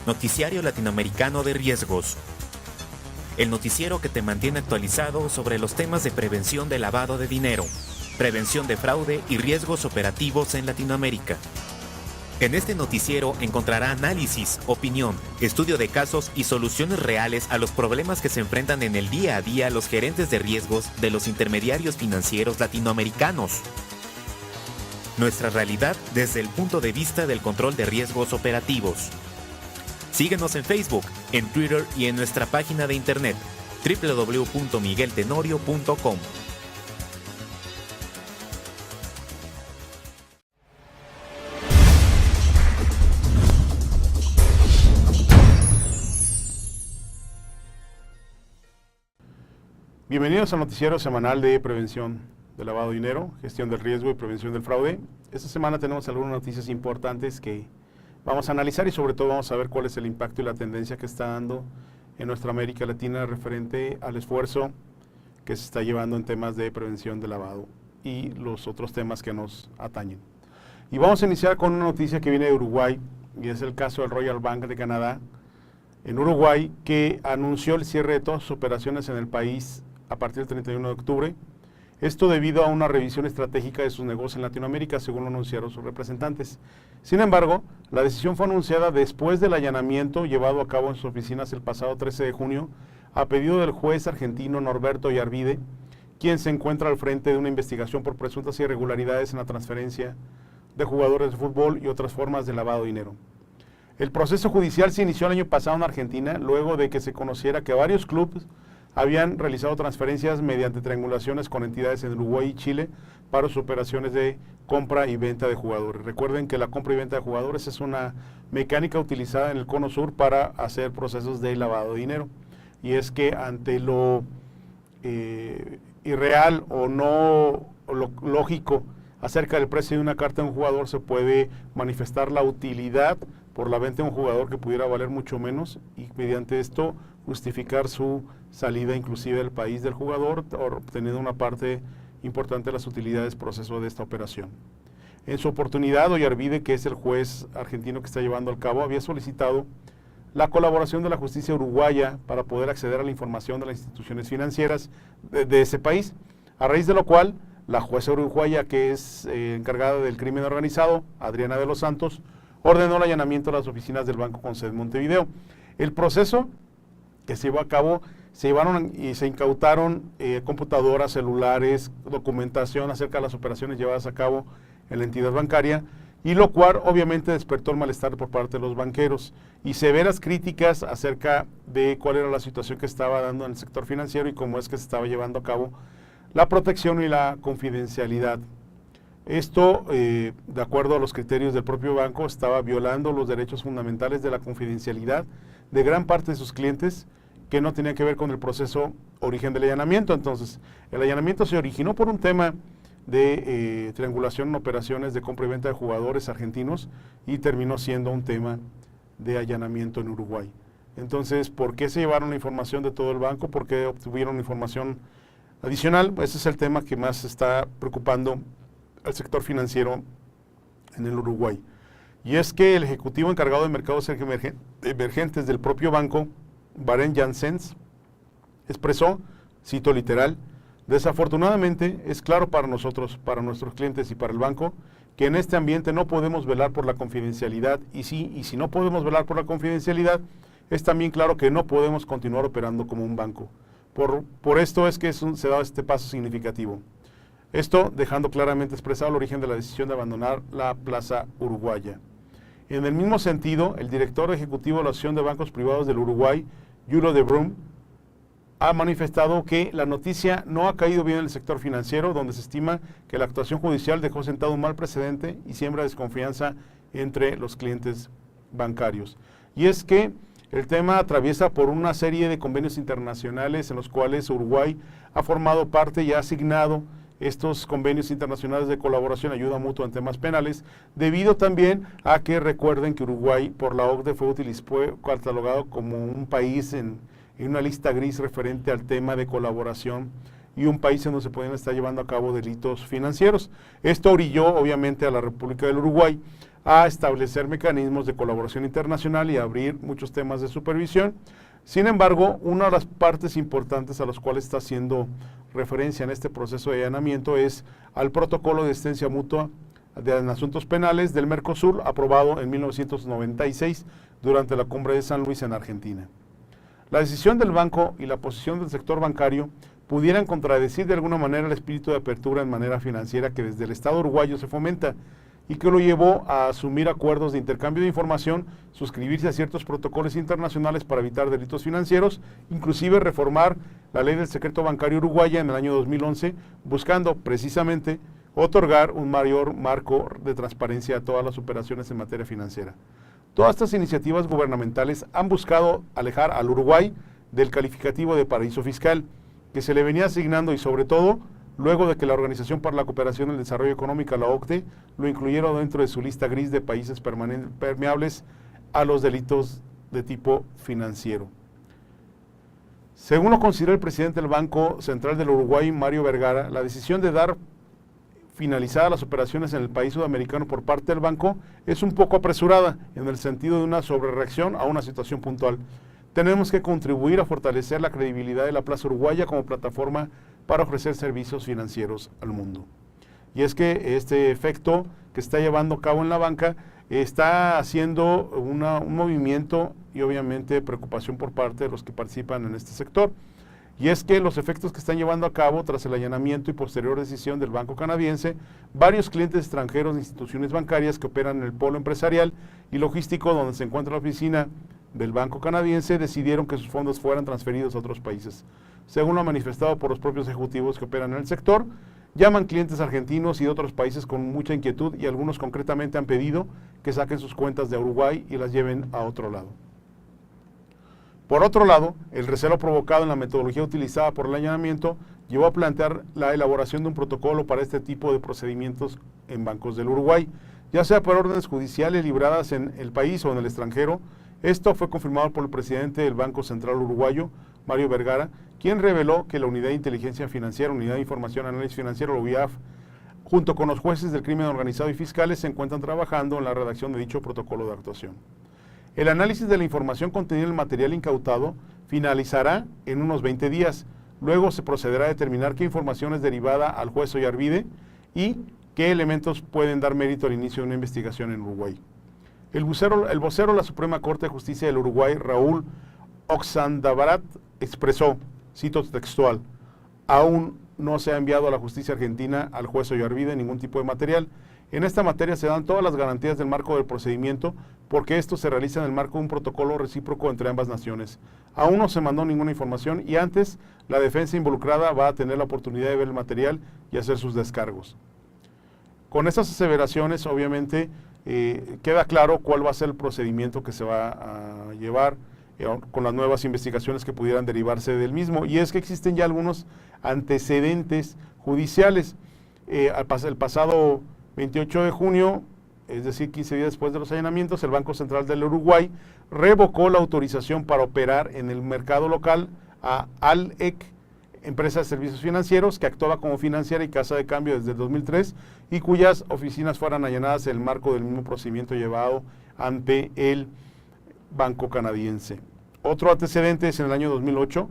Noticiario Latinoamericano de Riesgos. El noticiero que te mantiene actualizado sobre los temas de prevención de lavado de dinero, prevención de fraude y riesgos operativos en Latinoamérica. En este noticiero encontrará análisis, opinión, estudio de casos y soluciones reales a los problemas que se enfrentan en el día a día los gerentes de riesgos de los intermediarios financieros latinoamericanos. Nuestra realidad desde el punto de vista del control de riesgos operativos. Síguenos en Facebook, en Twitter y en nuestra página de internet www.migueltenorio.com. Bienvenidos al noticiero semanal de prevención del lavado de dinero, gestión del riesgo y prevención del fraude. Esta semana tenemos algunas noticias importantes que vamos a analizar y sobre todo vamos a ver cuál es el impacto y la tendencia que está dando en nuestra América Latina referente al esfuerzo que se está llevando en temas de prevención del lavado y los otros temas que nos atañen. Y vamos a iniciar con una noticia que viene de Uruguay y es el caso del Royal Bank de Canadá en Uruguay, que anunció el cierre de todas sus operaciones en el país a partir del 31 de octubre. Esto debido a una revisión estratégica de sus negocios en Latinoamérica, según lo anunciaron sus representantes. Sin embargo, la decisión fue anunciada después del allanamiento llevado a cabo en sus oficinas el pasado 13 de junio, a pedido del juez argentino Norberto Yarvide, quien se encuentra al frente de una investigación por presuntas irregularidades en la transferencia de jugadores de fútbol y otras formas de lavado de dinero. El proceso judicial se inició el año pasado en Argentina, luego de que se conociera que varios clubes habían realizado transferencias mediante triangulaciones con entidades en Uruguay y Chile para sus operaciones de compra y venta de jugadores. Recuerden que la compra y venta de jugadores es una mecánica utilizada en el Cono Sur para hacer procesos de lavado de dinero. Y es que ante lo irreal o no o lo lógico acerca del precio de una carta de un jugador, se puede manifestar la utilidad por la venta de un jugador que pudiera valer mucho menos y mediante esto justificar su salida inclusive del país del jugador, obteniendo una parte importante de las utilidades proceso de esta operación. En su oportunidad, Yarvide, que es el juez argentino que está llevando a cabo, había solicitado la colaboración de la justicia uruguaya para poder acceder a la información de las instituciones financieras de ese país, a raíz de lo cual la jueza uruguaya, que es encargada del crimen organizado, Adriana de los Santos, ordenó el allanamiento de las oficinas del banco con sede en Montevideo. El proceso que se llevó a cabo, se llevaron y se incautaron computadoras, celulares, documentación acerca de las operaciones llevadas a cabo en la entidad bancaria, y lo cual obviamente despertó el malestar por parte de los banqueros y severas críticas acerca de cuál era la situación que estaba dando en el sector financiero y cómo es que se estaba llevando a cabo la protección y la confidencialidad. Esto, de acuerdo a los criterios del propio banco, estaba violando los derechos fundamentales de la confidencialidad de gran parte de sus clientes, que no tenía que ver con el proceso origen del allanamiento. Entonces, el allanamiento se originó por un tema de triangulación en operaciones de compra y venta de jugadores argentinos y terminó siendo un tema de allanamiento en Uruguay. Entonces, ¿por qué se llevaron la información de todo el banco? ¿Por qué obtuvieron información adicional? Ese es el tema que más está preocupando al sector financiero en el Uruguay. Y es que el ejecutivo encargado de mercados emergentes del propio banco, Baren Janssens, expresó, cito literal: desafortunadamente es claro para nosotros, para nuestros clientes y para el banco, que en este ambiente no podemos velar por la confidencialidad y si no podemos velar por la confidencialidad, es también claro que no podemos continuar operando como un banco. Por esto es que se da este paso significativo. Esto dejando claramente expresado el origen de la decisión de abandonar la plaza uruguaya. En el mismo sentido, el director ejecutivo de la Asociación de Bancos Privados del Uruguay, Julio de Brum, ha manifestado que la noticia no ha caído bien en el sector financiero, donde se estima que la actuación judicial dejó sentado un mal precedente y siembra desconfianza entre los clientes bancarios. Y es que el tema atraviesa por una serie de convenios internacionales en los cuales Uruguay ha formado parte y ha asignado estos convenios internacionales de colaboración y ayuda mutua en temas penales, debido también a que recuerden que Uruguay por la OCDE fue catalogado como un país en una lista gris referente al tema de colaboración y un país en donde se pueden estar llevando a cabo delitos financieros. Esto orilló obviamente a la República del Uruguay a establecer mecanismos de colaboración internacional y abrir muchos temas de supervisión. Sin embargo, una de las partes importantes a las cuales está haciendo referencia en este proceso de allanamiento es al protocolo de asistencia mutua en asuntos penales del Mercosur, aprobado en 1996 durante la Cumbre de San Luis en Argentina. La decisión del banco y la posición del sector bancario pudieran contradecir de alguna manera el espíritu de apertura en manera financiera que desde el Estado uruguayo se fomenta y que lo llevó a asumir acuerdos de intercambio de información, suscribirse a ciertos protocolos internacionales para evitar delitos financieros, inclusive reformar la ley del secreto bancario uruguaya en el año 2011, buscando precisamente otorgar un mayor marco de transparencia a todas las operaciones en materia financiera. Todas estas iniciativas gubernamentales han buscado alejar al Uruguay del calificativo de paraíso fiscal que se le venía asignando y sobre todo luego de que la Organización para la Cooperación y el Desarrollo Económico, la OCDE, lo incluyeron dentro de su lista gris de países permeables a los delitos de tipo financiero. Según lo consideró el presidente del Banco Central del Uruguay, Mario Vergara, la decisión de dar finalizadas las operaciones en el país sudamericano por parte del banco es un poco apresurada en el sentido de una sobrereacción a una situación puntual. Tenemos que contribuir a fortalecer la credibilidad de la plaza uruguaya como plataforma para ofrecer servicios financieros al mundo. Y es que este efecto que está llevando a cabo en la banca está haciendo un movimiento y obviamente preocupación por parte de los que participan en este sector. Y es que los efectos que están llevando a cabo tras el allanamiento y posterior decisión del banco canadiense, varios clientes extranjeros de instituciones bancarias que operan en el polo empresarial y logístico donde se encuentra la oficina del banco canadiense decidieron que sus fondos fueran transferidos a otros países. Según lo manifestado por los propios ejecutivos que operan en el sector, llaman clientes argentinos y de otros países con mucha inquietud y algunos concretamente han pedido que saquen sus cuentas de Uruguay y las lleven a otro lado. Por otro lado, el recelo provocado en la metodología utilizada por el allanamiento llevó a plantear la elaboración de un protocolo para este tipo de procedimientos en bancos del Uruguay, ya sea por órdenes judiciales libradas en el país o en el extranjero. Esto fue confirmado por el presidente del Banco Central Uruguayo, Mario Vergara, quien reveló que la Unidad de Inteligencia Financiera, Unidad de Información y Análisis Financiero, la UIAF, junto con los jueces del crimen organizado y fiscales, se encuentran trabajando en la redacción de dicho protocolo de actuación. El análisis de la información contenida en el material incautado finalizará en unos 20 días. Luego se procederá a determinar qué información es derivada al juez Oyarbide y qué elementos pueden dar mérito al inicio de una investigación en Uruguay. El vocero de la Suprema Corte de Justicia del Uruguay, Raúl Oxandabarat, expresó, cito textual, aún no se ha enviado a la justicia argentina al juez Oyarbide ningún tipo de material. En esta materia se dan todas las garantías del marco del procedimiento porque esto se realiza en el marco de un protocolo recíproco entre ambas naciones. Aún no se mandó ninguna información y antes la defensa involucrada va a tener la oportunidad de ver el material y hacer sus descargos. Con estas aseveraciones, obviamente, queda claro cuál va a ser el procedimiento que se va a llevar con las nuevas investigaciones que pudieran derivarse del mismo. Y es que existen ya algunos antecedentes judiciales. El pasado 28 de junio, es decir, 15 días después de los allanamientos, el Banco Central del Uruguay revocó la autorización para operar en el mercado local a ALEC, empresa de servicios financieros, que actuaba como financiera y casa de cambio desde el 2003 y cuyas oficinas fueran allanadas en el marco del mismo procedimiento llevado ante el banco canadiense. Otro antecedente es en el año 2008.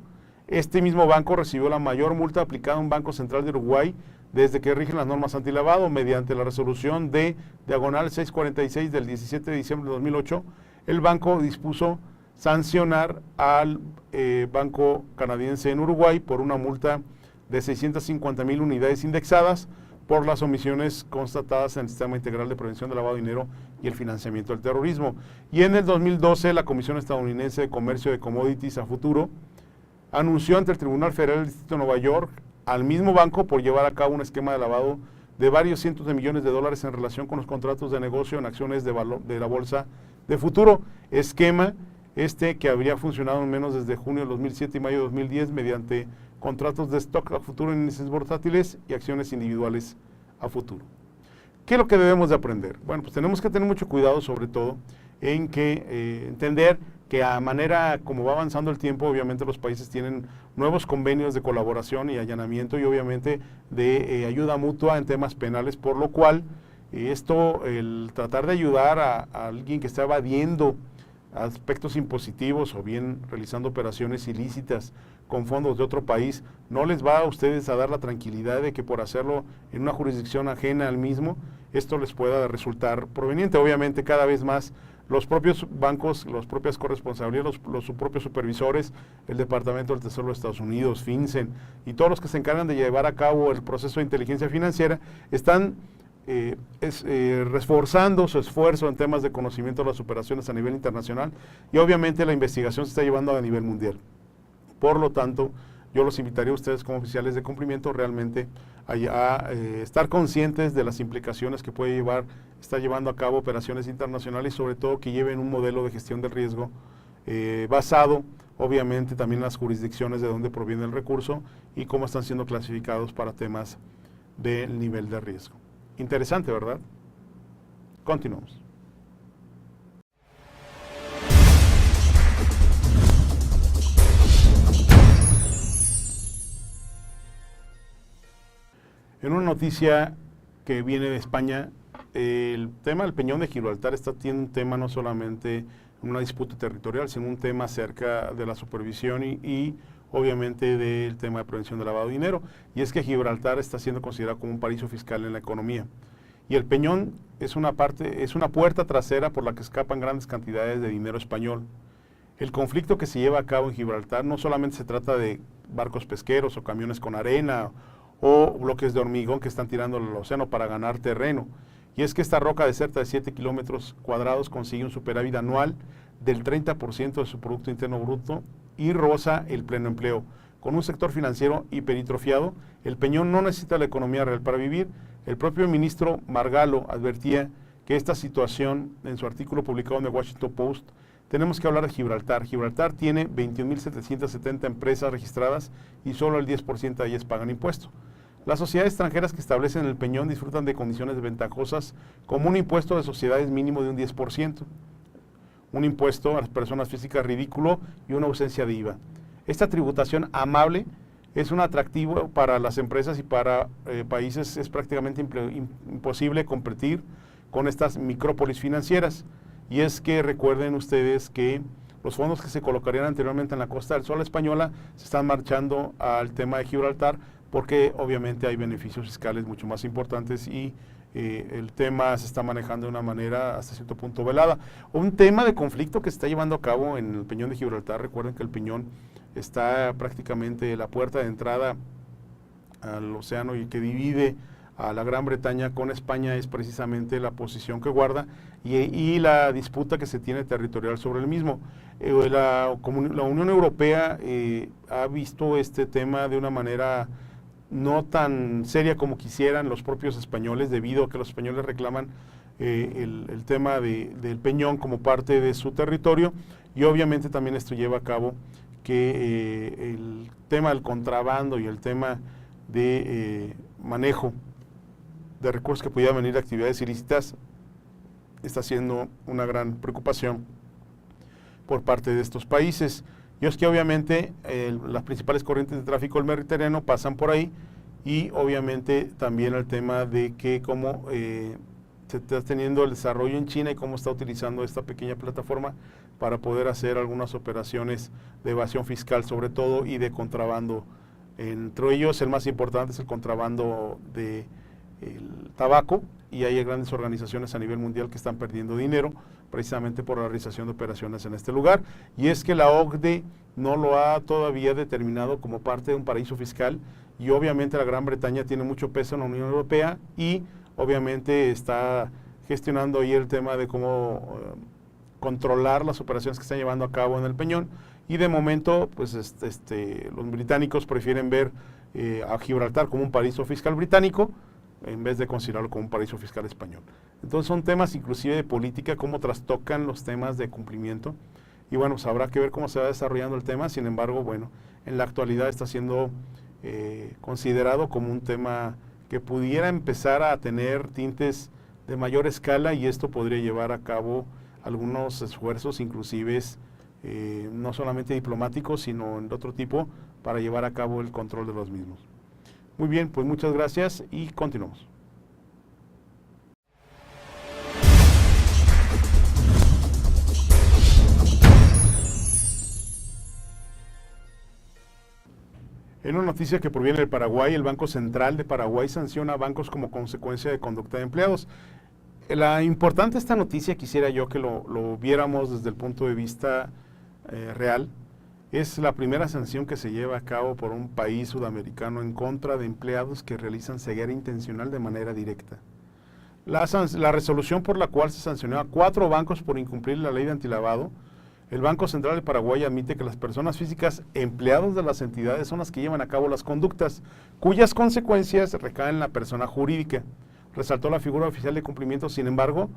Este mismo banco recibió la mayor multa aplicada a un Banco Central de Uruguay desde que rigen las normas antilavado mediante la resolución de diagonal 646 del 17 de diciembre de 2008. El banco dispuso sancionar al banco canadiense en Uruguay por una multa de 650,000 unidades indexadas por las omisiones constatadas en el Sistema Integral de Prevención del Lavado de Dinero y el Financiamiento del Terrorismo. Y en el 2012, la Comisión Estadounidense de Comercio de Commodities a Futuro anunció ante el Tribunal Federal del Distrito de Nueva York al mismo banco por llevar a cabo un esquema de lavado de varios cientos de millones de dólares en relación con los contratos de negocio en acciones de la Bolsa de Futuro. Esquema que habría funcionado al menos desde junio de 2007 y mayo de 2010 mediante contratos de stock a futuro en índices bursátiles y acciones individuales a futuro. ¿Qué es lo que debemos de aprender? Bueno, pues tenemos que tener mucho cuidado sobre todo en que entender que a manera como va avanzando el tiempo, obviamente los países tienen nuevos convenios de colaboración y allanamiento y obviamente de ayuda mutua en temas penales, por lo cual Esto, el tratar de ayudar a alguien que está evadiendo aspectos impositivos o bien realizando operaciones ilícitas con fondos de otro país, no les va a ustedes a dar la tranquilidad de que por hacerlo en una jurisdicción ajena al mismo, esto les pueda resultar proveniente. Obviamente cada vez más los propios bancos, las propias corresponsabilidades, los propios supervisores, el Departamento del Tesoro de Estados Unidos, FinCEN y todos los que se encargan de llevar a cabo el proceso de inteligencia financiera están reforzando su esfuerzo en temas de conocimiento de las operaciones a nivel internacional y obviamente la investigación se está llevando a nivel mundial. Por lo tanto, yo los invitaría a ustedes como oficiales de cumplimiento realmente a estar conscientes de las implicaciones que puede estar llevando a cabo operaciones internacionales y sobre todo que lleven un modelo de gestión del riesgo basado obviamente también en las jurisdicciones de donde proviene el recurso y cómo están siendo clasificados para temas del nivel de riesgo. Interesante, ¿verdad? Continuamos. En una noticia que viene de España, el tema del Peñón de Gibraltar tiene un tema no solamente una disputa territorial, sino un tema acerca de la supervisión y obviamente del tema de prevención del lavado de dinero, y es que Gibraltar está siendo considerado como un paraíso fiscal en la economía. Y el Peñón es una puerta trasera por la que escapan grandes cantidades de dinero español. El conflicto que se lleva a cabo en Gibraltar no solamente se trata de barcos pesqueros o camiones con arena o bloques de hormigón que están tirando al océano para ganar terreno. Y es que esta roca de cerca de 7 kilómetros cuadrados consigue un superávit anual del 30% de su Producto Interno Bruto y roza el pleno empleo. Con un sector financiero hipertrofiado, el Peñón no necesita la economía real para vivir. El propio ministro Margallo advertía que esta situación, en su artículo publicado en The Washington Post, tenemos que hablar de Gibraltar. Gibraltar tiene 21.770 empresas registradas y solo el 10% de ellas pagan impuestos. Las sociedades extranjeras que establecen el Peñón disfrutan de condiciones ventajosas como un impuesto de sociedades mínimo de un 10%, un impuesto a las personas físicas ridículo y una ausencia de IVA. Esta tributación amable es un atractivo para las empresas y para países. Es prácticamente imposible competir con estas micrópolis financieras. Y es que recuerden ustedes que los fondos que se colocarían anteriormente en la Costa del Sol española se están marchando al tema de Gibraltar porque obviamente hay beneficios fiscales mucho más importantes y el tema se está manejando de una manera hasta cierto punto velada. Un tema de conflicto que se está llevando a cabo en el Peñón de Gibraltar. Recuerden que el Peñón está prácticamente la puerta de entrada al océano y que divide a la Gran Bretaña con España es precisamente la posición que guarda y la disputa que se tiene territorial sobre el mismo. La Unión Europea ha visto este tema de una manera no tan seria como quisieran los propios españoles, debido a que los españoles reclaman el tema del Peñón como parte de su territorio, y obviamente también esto lleva a cabo que el tema del contrabando y el tema de manejo de recursos que pudieran venir de actividades ilícitas está siendo una gran preocupación por parte de estos países. Y es que obviamente las principales corrientes de tráfico del Mediterráneo pasan por ahí, y obviamente también el tema de que cómo se está teniendo el desarrollo en China y cómo está utilizando esta pequeña plataforma para poder hacer algunas operaciones de evasión fiscal sobre todo y de contrabando. Entre ellos el más importante es el contrabando de el tabaco, y hay grandes organizaciones a nivel mundial que están perdiendo dinero precisamente por la realización de operaciones en este lugar. Y es que la OCDE no lo ha todavía determinado como parte de un paraíso fiscal, y obviamente la Gran Bretaña tiene mucho peso en la Unión Europea y obviamente está gestionando ahí el tema de cómo controlar las operaciones que están llevando a cabo en el Peñón. Y de momento pues los británicos prefieren ver a Gibraltar como un paraíso fiscal británico en vez de considerarlo como un paraíso fiscal español. Entonces son temas inclusive de política, cómo trastocan los temas de cumplimiento, y bueno, pues habrá que ver cómo se va desarrollando el tema. Sin embargo, bueno, en la actualidad está siendo considerado como un tema que pudiera empezar a tener tintes de mayor escala, y esto podría llevar a cabo algunos esfuerzos inclusive no solamente diplomáticos, sino de otro tipo, para llevar a cabo el control de los mismos. Muy bien, pues muchas gracias y continuamos. En una noticia que proviene del Paraguay, el Banco Central de Paraguay sanciona a bancos como consecuencia de conducta de empleados. La importante esta noticia, quisiera yo que lo viéramos desde el punto de vista real. Es la primera sanción que se lleva a cabo por un país sudamericano en contra de empleados que realizan ceguera intencional de manera directa. La resolución por la cual se sancionó a 4 bancos por incumplir la ley de antilavado. El Banco Central de Paraguay admite que las personas físicas empleados de las entidades son las que llevan a cabo las conductas, cuyas consecuencias recaen en la persona jurídica. Resaltó la figura oficial de cumplimiento, sin embargo,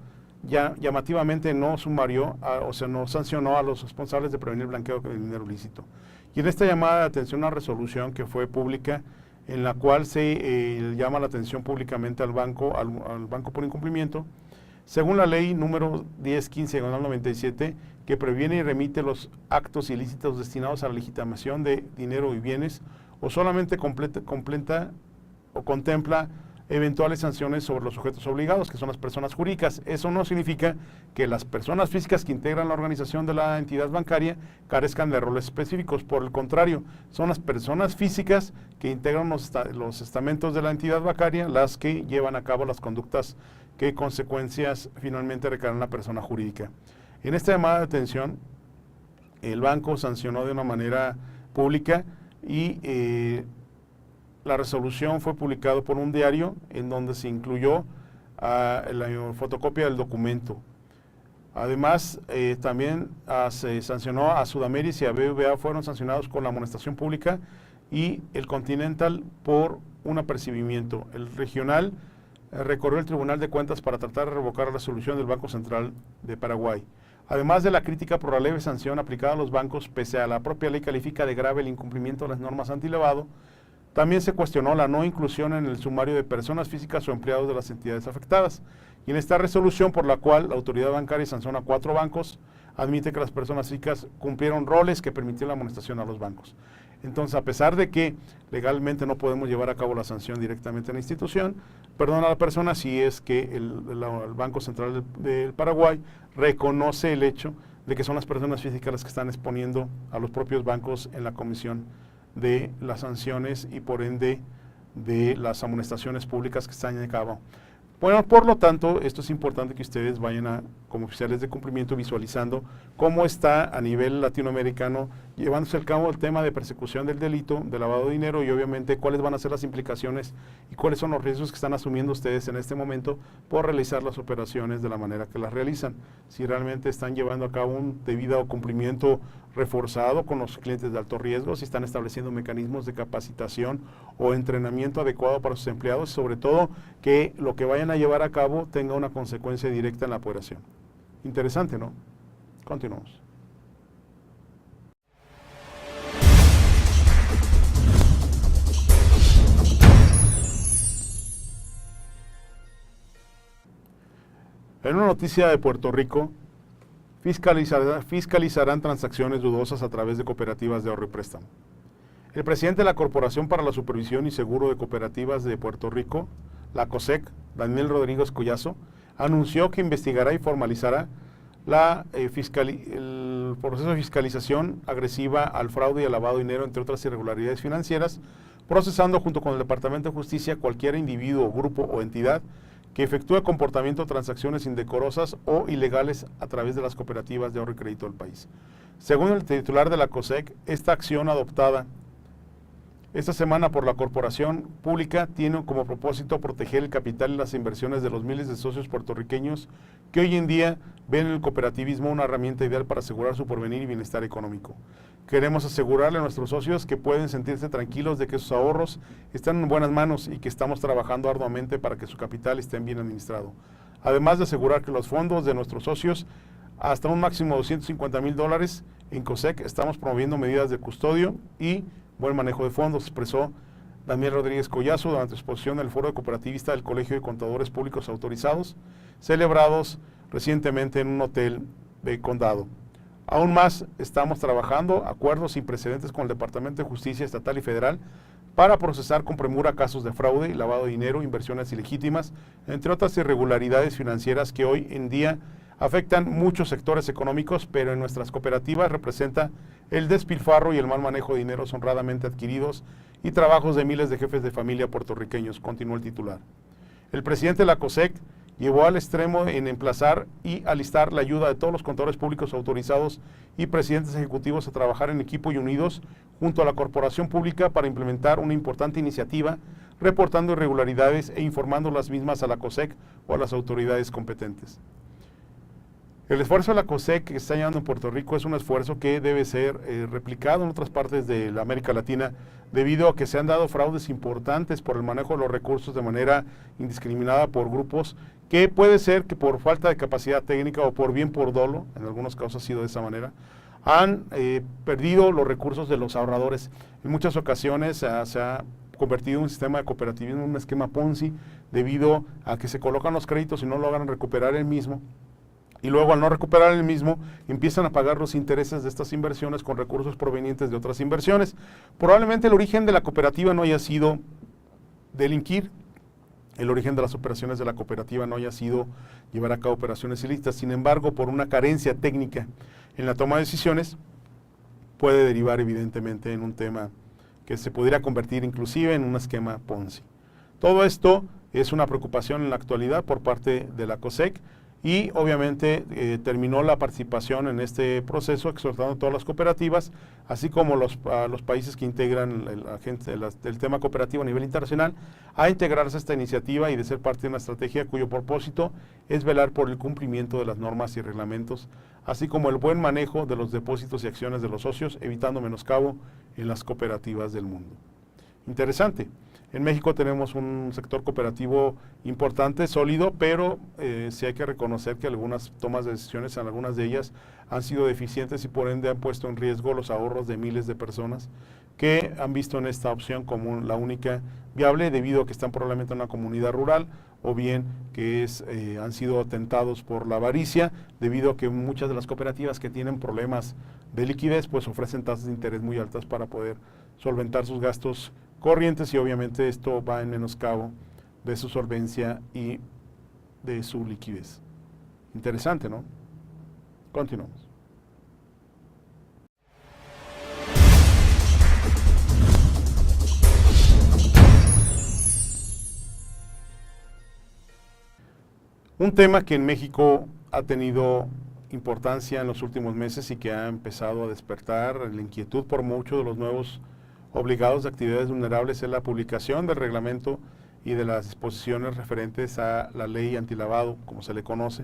ya llamativamente no sumarió, no sancionó a los responsables de prevenir blanqueo de dinero ilícito. Y en esta llamada de atención a una resolución que fue pública, en la cual se llama la atención públicamente al banco por incumplimiento, según la ley número 1015/97, que previene y remite los actos ilícitos destinados a la legitimación de dinero y bienes, o solamente contempla eventuales sanciones sobre los sujetos obligados, que son las personas jurídicas. Eso no significa que las personas físicas que integran la organización de la entidad bancaria carezcan de roles específicos. Por el contrario, son las personas físicas que integran los estamentos de la entidad bancaria las que llevan a cabo las conductas que consecuencias finalmente recaen en la persona jurídica. En esta llamada de atención, el banco sancionó de una manera pública y la resolución fue publicada por un diario en donde se incluyó la fotocopia del documento. Además, también se sancionó a Sudameris y a BBVA, fueron sancionados con la amonestación pública, y el Continental por un apercibimiento. El regional recorrió el Tribunal de Cuentas para tratar de revocar la resolución del Banco Central de Paraguay. Además de la crítica por la leve sanción aplicada a los bancos, pese a la propia ley califica de grave el incumplimiento de las normas antilavado, también se cuestionó la no inclusión en el sumario de personas físicas o empleados de las entidades afectadas. Y en esta resolución, por la cual la autoridad bancaria sanciona a 4 bancos, admite que las personas físicas cumplieron roles que permitieron la amonestación a los bancos. Entonces, a pesar de que legalmente no podemos llevar a cabo la sanción directamente en la institución, perdona a la persona si es que el Banco Central del Paraguay reconoce el hecho de que son las personas físicas las que están exponiendo a los propios bancos en la comisión de las sanciones y por ende de las amonestaciones públicas que están en cabo. Bueno, por lo tanto, esto es importante que ustedes vayan como oficiales de cumplimiento visualizando cómo está a nivel latinoamericano llevándose a cabo el tema de persecución del delito, de lavado de dinero, y obviamente cuáles van a ser las implicaciones y cuáles son los riesgos que están asumiendo ustedes en este momento por realizar las operaciones de la manera que las realizan. Si realmente están llevando a cabo un debido cumplimiento reforzado con los clientes de alto riesgo, si están estableciendo mecanismos de capacitación o entrenamiento adecuado para sus empleados, sobre todo que lo que vayan a llevar a cabo tenga una consecuencia directa en la operación. Interesante, ¿no? Continuamos. En una noticia de Puerto Rico, fiscalizarán transacciones dudosas a través de cooperativas de ahorro y préstamo. El presidente de la Corporación para la Supervisión y Seguro de Cooperativas de Puerto Rico, la COSEC, Daniel Rodríguez Collazo, anunció que investigará y formalizará el proceso de fiscalización agresiva al fraude y al lavado de dinero, entre otras irregularidades financieras, procesando junto con el Departamento de Justicia cualquier individuo, grupo o entidad que efectúe comportamiento o transacciones indecorosas o ilegales a través de las cooperativas de ahorro y crédito del país. Según el titular de la COSEC, esta acción adoptada esta semana por la corporación pública tiene como propósito proteger el capital y las inversiones de los miles de socios puertorriqueños que hoy en día ven en el cooperativismo una herramienta ideal para asegurar su porvenir y bienestar económico. Queremos asegurarle a nuestros socios que pueden sentirse tranquilos de que sus ahorros están en buenas manos y que estamos trabajando arduamente para que su capital esté bien administrado. Además de asegurar que los fondos de nuestros socios, hasta un máximo de $250,000, en COSEC estamos promoviendo medidas de custodio y buen manejo de fondos, expresó Daniel Rodríguez Collazo durante exposición del Foro de Cooperativista del Colegio de Contadores Públicos Autorizados, celebrados recientemente en un hotel de condado. Aún más, estamos trabajando acuerdos sin precedentes con el Departamento de Justicia Estatal y Federal para procesar con premura casos de fraude y lavado de dinero, inversiones ilegítimas, entre otras irregularidades financieras que hoy en día afectan muchos sectores económicos, pero en nuestras cooperativas representa el despilfarro y el mal manejo de dineros honradamente adquiridos y trabajos de miles de jefes de familia puertorriqueños, continuó el titular. El presidente de la COSEC llevó al extremo en emplazar y alistar la ayuda de todos los contadores públicos autorizados y presidentes ejecutivos a trabajar en equipo y unidos junto a la corporación pública para implementar una importante iniciativa, reportando irregularidades e informando las mismas a la COSEC o a las autoridades competentes. El esfuerzo de la COSEC que está llevando en Puerto Rico es un esfuerzo que debe ser replicado en otras partes de la América Latina, debido a que se han dado fraudes importantes por el manejo de los recursos de manera indiscriminada por grupos que puede ser que por falta de capacidad técnica o por bien por dolo, en algunos casos ha sido de esa manera, han perdido los recursos de los ahorradores. En muchas ocasiones se ha convertido en un sistema de cooperativismo, en un esquema Ponzi, debido a que se colocan los créditos y no logran recuperar el mismo. Y luego, al no recuperar el mismo, empiezan a pagar los intereses de estas inversiones con recursos provenientes de otras inversiones. Probablemente el origen de la cooperativa no haya sido delinquir, el origen de las operaciones de la cooperativa no haya sido llevar a cabo operaciones ilícitas. Sin embargo, por una carencia técnica en la toma de decisiones, puede derivar evidentemente en un tema que se pudiera convertir inclusive en un esquema Ponzi. Todo esto es una preocupación en la actualidad por parte de la COSEC, y obviamente terminó la participación en este proceso exhortando a todas las cooperativas, así como a los países que integran el tema cooperativo a nivel internacional, a integrarse a esta iniciativa y de ser parte de una estrategia cuyo propósito es velar por el cumplimiento de las normas y reglamentos, así como el buen manejo de los depósitos y acciones de los socios, evitando menoscabo en las cooperativas del mundo. Interesante. En México tenemos un sector cooperativo importante, sólido, pero sí hay que reconocer que algunas tomas de decisiones, algunas de ellas han sido deficientes y por ende han puesto en riesgo los ahorros de miles de personas que han visto en esta opción como la única viable, debido a que están probablemente en una comunidad rural, o bien que han sido tentados por la avaricia, debido a que muchas de las cooperativas que tienen problemas de liquidez pues ofrecen tasas de interés muy altas para poder solventar sus gastos corrientes, y obviamente esto va en menoscabo de su solvencia y de su liquidez. Interesante, ¿no? Continuamos. Un tema que en México ha tenido importancia en los últimos meses y que ha empezado a despertar la inquietud por muchos de los nuevos obligados de actividades vulnerables es la publicación del reglamento y de las disposiciones referentes a la ley antilavado, como se le conoce,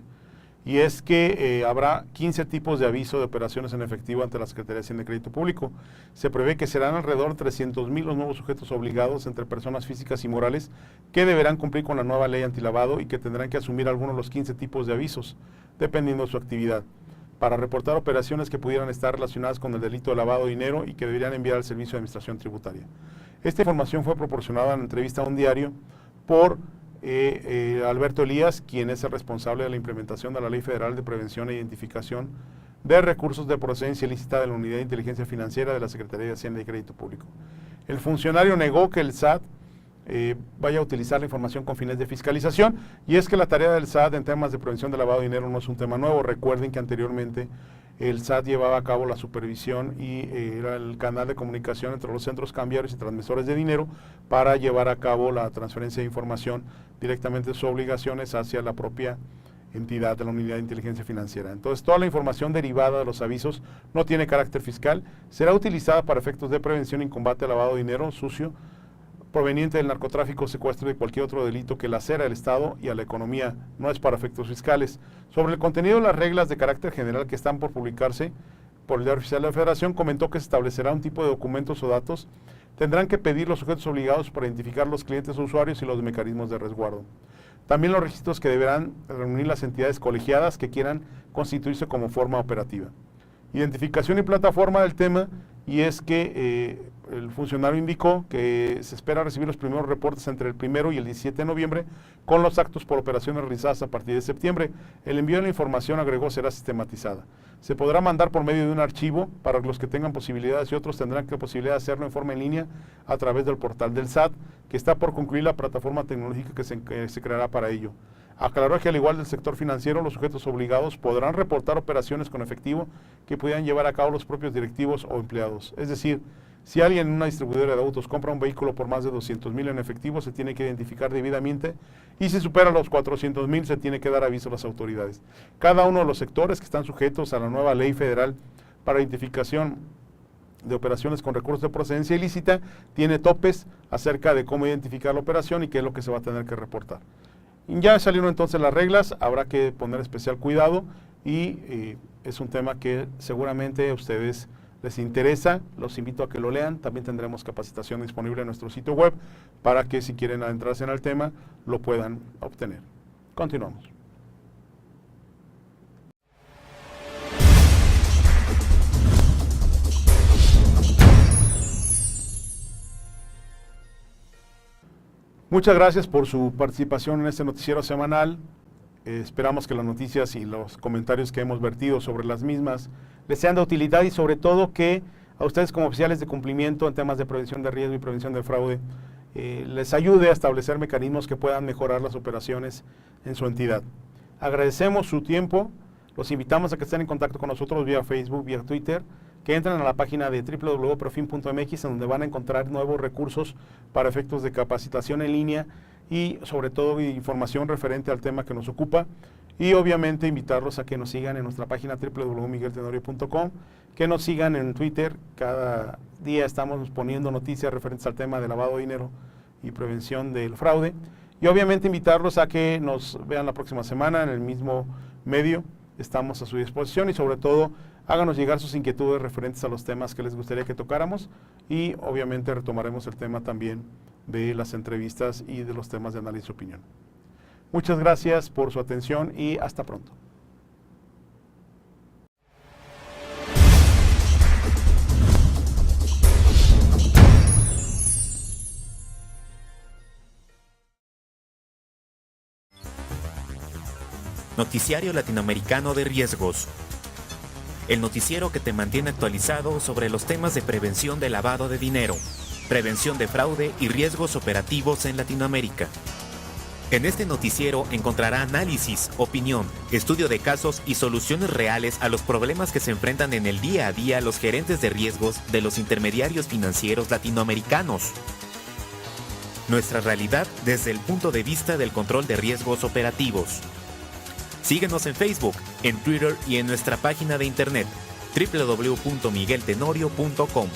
y es que habrá 15 tipos de aviso de operaciones en efectivo ante la Secretaría de Hacienda y Crédito Público. Se prevé que serán alrededor de 300,000 los nuevos sujetos obligados entre personas físicas y morales que deberán cumplir con la nueva ley antilavado y que tendrán que asumir algunos de los 15 tipos de avisos, dependiendo de su actividad, para reportar operaciones que pudieran estar relacionadas con el delito de lavado de dinero y que deberían enviar al Servicio de Administración Tributaria. Esta información fue proporcionada en entrevista a un diario por Alberto Elías, quien es el responsable de la implementación de la Ley Federal de Prevención e Identificación de Recursos de Procedencia Ilícita de la Unidad de Inteligencia Financiera de la Secretaría de Hacienda y Crédito Público. El funcionario negó que el SAT vaya a utilizar la información con fines de fiscalización, y es que la tarea del SAT en temas de prevención de lavado de dinero no es un tema nuevo. Recuerden que anteriormente el SAT llevaba a cabo la supervisión y era el canal de comunicación entre los centros cambiarios y transmisores de dinero para llevar a cabo la transferencia de información directamente de sus obligaciones hacia la propia entidad de la Unidad de Inteligencia Financiera. Entonces, toda la información derivada de los avisos no tiene carácter fiscal, será utilizada para efectos de prevención y combate al lavado de dinero sucio proveniente del narcotráfico, secuestro y de cualquier otro delito que lacera al Estado y a la economía, no es para efectos fiscales. Sobre el contenido de las reglas de carácter general que están por publicarse por el Diario Oficial de la Federación, comentó que se establecerá un tipo de documentos o datos tendrán que pedir los sujetos obligados para identificar los clientes o usuarios y los mecanismos de resguardo. También los registros que deberán reunir las entidades colegiadas que quieran constituirse como forma operativa. Identificación y plataforma del tema, y es que el funcionario indicó que se espera recibir los primeros reportes entre el 1 y el 17 de noviembre con los actos por operaciones realizadas a partir de septiembre. El envío de la información, agregó, será sistematizada. Se podrá mandar por medio de un archivo para los que tengan posibilidades, y otros tendrán la posibilidad de hacerlo en forma en línea a través del portal del SAT, que está por concluir la plataforma tecnológica que se creará para ello. Aclaró que al igual del sector financiero, los sujetos obligados podrán reportar operaciones con efectivo que pudieran llevar a cabo los propios directivos o empleados. Es decir, Si alguien en una distribuidora de autos compra un vehículo por más de 200,000 en efectivo, se tiene que identificar debidamente, y si supera los 400,000 se tiene que dar aviso a las autoridades. Cada uno de los sectores que están sujetos a la nueva ley federal para identificación de operaciones con recursos de procedencia ilícita tiene topes acerca de cómo identificar la operación y qué es lo que se va a tener que reportar. Ya salieron entonces las reglas, habrá que poner especial cuidado y es un tema que seguramente a ustedes les interesa, los invito a que lo lean. También tendremos capacitación disponible en nuestro sitio web para que si quieren adentrarse en el tema lo puedan obtener. Continuamos. Muchas gracias por su participación en este noticiero semanal. Esperamos que las noticias y los comentarios que hemos vertido sobre las mismas les sean de utilidad y sobre todo que a ustedes como oficiales de cumplimiento en temas de prevención de riesgo y prevención del fraude les ayude a establecer mecanismos que puedan mejorar las operaciones en su entidad. Agradecemos su tiempo, los invitamos a que estén en contacto con nosotros vía Facebook, vía Twitter, que entren a la página de www.profin.mx en donde van a encontrar nuevos recursos para efectos de capacitación en línea y sobre todo información referente al tema que nos ocupa, y obviamente invitarlos a que nos sigan en nuestra página www.migueltenorio.com, que nos sigan en Twitter. Cada día estamos poniendo noticias referentes al tema de lavado de dinero y prevención del fraude, y obviamente invitarlos a que nos vean la próxima semana en el mismo medio. Estamos a su disposición y sobre todo háganos llegar sus inquietudes referentes a los temas que les gustaría que tocáramos, y obviamente retomaremos el tema también de las entrevistas y de los temas de análisis y opinión. Muchas gracias por su atención y hasta pronto. Noticiario Latinoamericano de Riesgos. El noticiero que te mantiene actualizado sobre los temas de prevención de lavado de dinero, prevención de fraude y riesgos operativos en Latinoamérica. En este noticiero encontrará análisis, opinión, estudio de casos y soluciones reales a los problemas que se enfrentan en el día a día los gerentes de riesgos de los intermediarios financieros latinoamericanos. Nuestra realidad desde el punto de vista del control de riesgos operativos. Síguenos en Facebook, en Twitter y en nuestra página de internet www.migueltenorio.com.